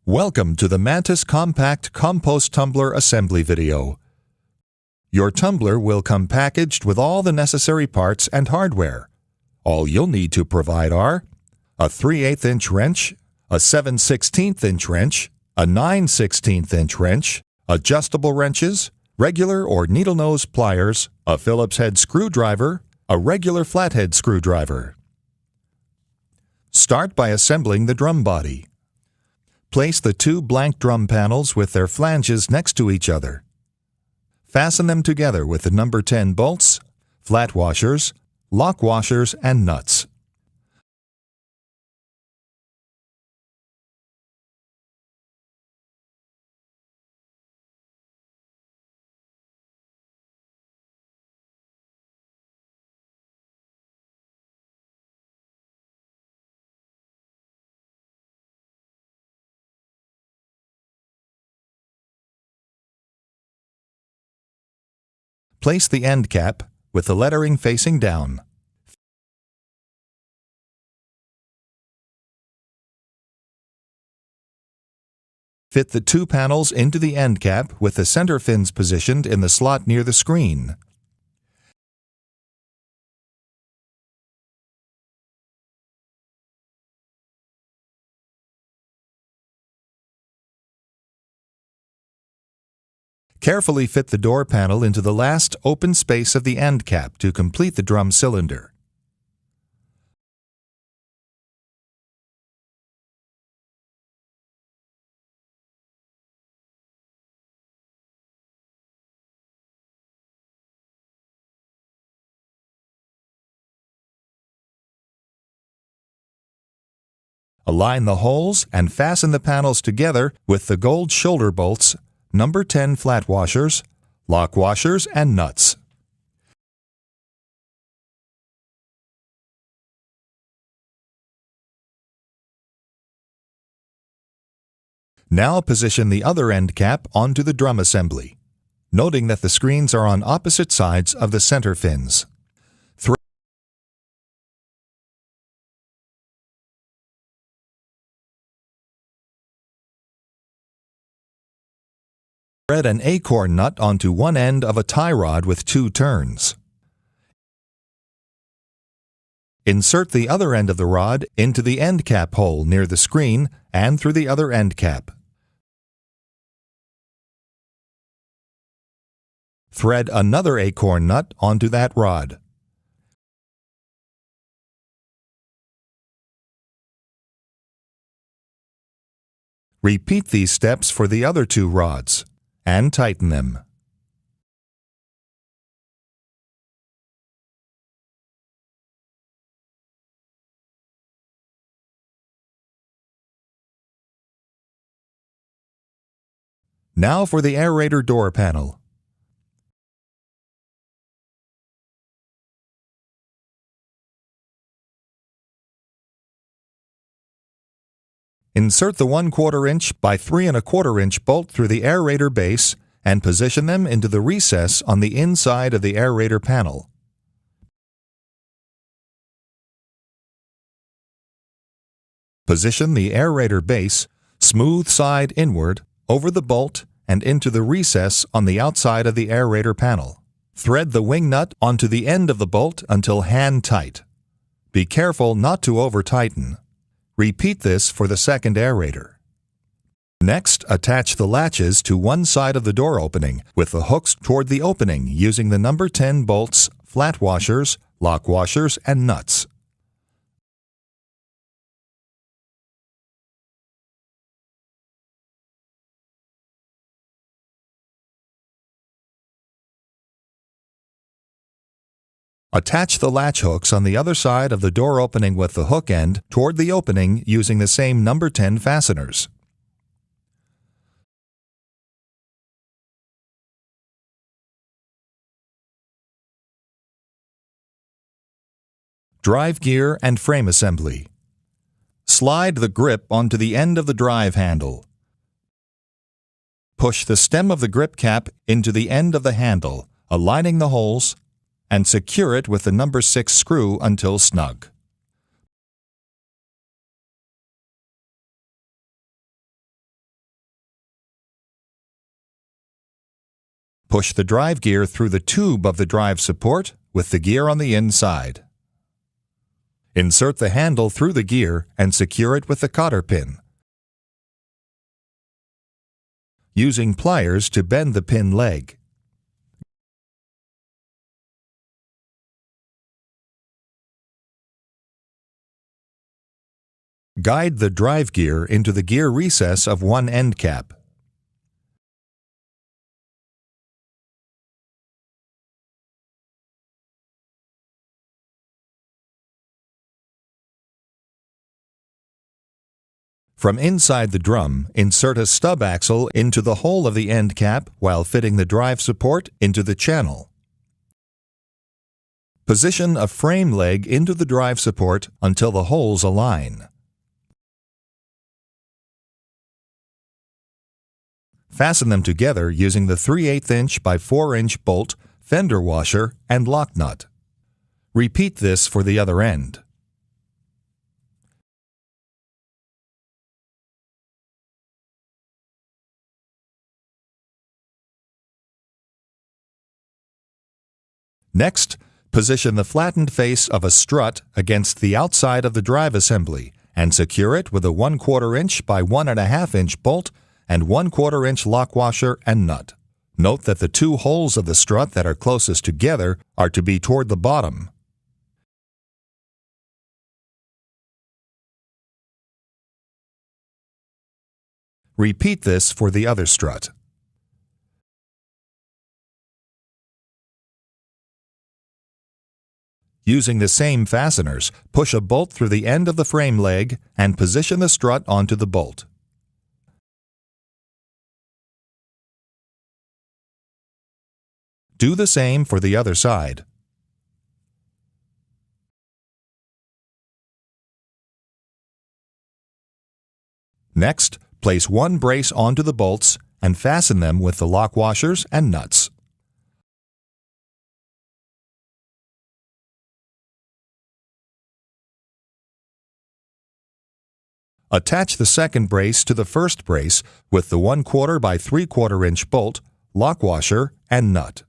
Welcome to the Mantis Compact ComposTumbler assembly video. Your tumbler will come packaged with all the necessary parts and hardware. All you'll need to provide are a 3/8" wrench, a 7/16" wrench, a 9/16" wrench, adjustable wrenches, regular or needle nose pliers, a Phillips head screwdriver, a regular flathead screwdriver. Start by assembling the drum body. Place the two blank drum panels with their flanges next to each other. Fasten them together with the number 10 bolts, flat washers, lock washers, and nuts. Place the end cap with the lettering facing down. Fit the two panels into the end cap with the center fins positioned in the slot near the screen. Carefully fit the door panel into the last open space of the end cap to complete the drum cylinder. Align the holes and fasten the panels together with the gold shoulder bolts, number 10 flat washers, lock washers, and nuts. Now position the other end cap onto the drum assembly, noting that the screens are on opposite sides of the center fins. Thread an acorn nut onto one end of a tie rod with 2 turns. Insert the other end of the rod into the end cap hole near the screen and through the other end cap. Thread another acorn nut onto that rod. Repeat these steps for the other 2 rods and tighten them. Now for the aerator door panel. Insert the 1/4 inch by 3 1/4 inch bolt through the aerator base and position them into the recess on the inside of the aerator panel. Position the aerator base smooth side inward over the bolt and into the recess on the outside of the aerator panel. Thread the wing nut onto the end of the bolt until hand tight. Be careful not to over-tighten. Repeat this for the second aerator. Next, attach the latches to one side of the door opening with the hooks toward the opening using the number 10 bolts, flat washers, lock washers, and nuts. Attach the latch hooks on the other side of the door opening with the hook end toward the opening using the same number 10 fasteners. Drive gear and frame assembly. Slide the grip onto the end of the drive handle. Push the stem of the grip cap into the end of the handle, aligning the holes, and secure it with the number 6 screw until snug. Push the drive gear through the tube of the drive support with the gear on the inside. Insert the handle through the gear and secure it with the cotter pin. Using pliers to bend the pin leg. Guide the drive gear into the gear recess of one end cap. From inside the drum, insert a stub axle into the hole of the end cap while fitting the drive support into the channel. Position a frame leg into the drive support until the holes align. Fasten them together using the 3/8 inch by 4 inch bolt, fender washer, and lock nut. Repeat this for the other end. Next, position the flattened face of a strut against the outside of the drive assembly and secure it with a 1/4 inch by 1.5 inch bolt and 1/4 inch lock washer and nut. Note that the two holes of the strut that are closest together are to be toward the bottom. Repeat this for the other strut. Using the same fasteners, push a bolt through the end of the frame leg and position the strut onto the bolt. Do the same for the other side. Next, place one brace onto the bolts and fasten them with the lock washers and nuts. Attach the second brace to the first brace with the 1/4 by 3/4 inch bolt, lock washer, and nut.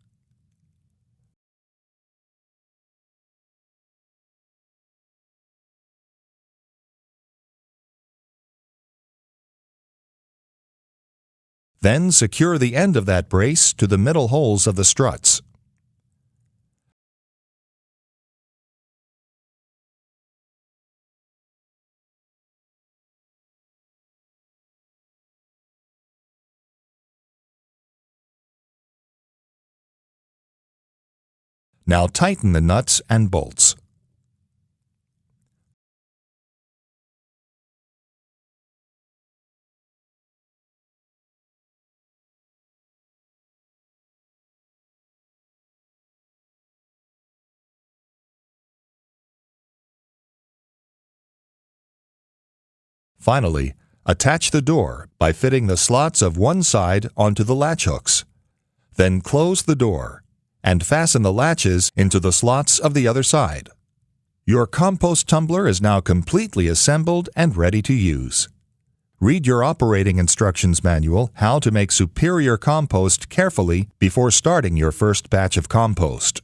Then secure the end of that brace to the middle holes of the struts. Now tighten the nuts and bolts. Finally, attach the door by fitting the slots of one side onto the latch hooks. Then close the door and fasten the latches into the slots of the other side. Your compost tumbler is now completely assembled and ready to use. Read your operating instructions manual, How to Make Superior Compost, carefully before starting your first batch of compost.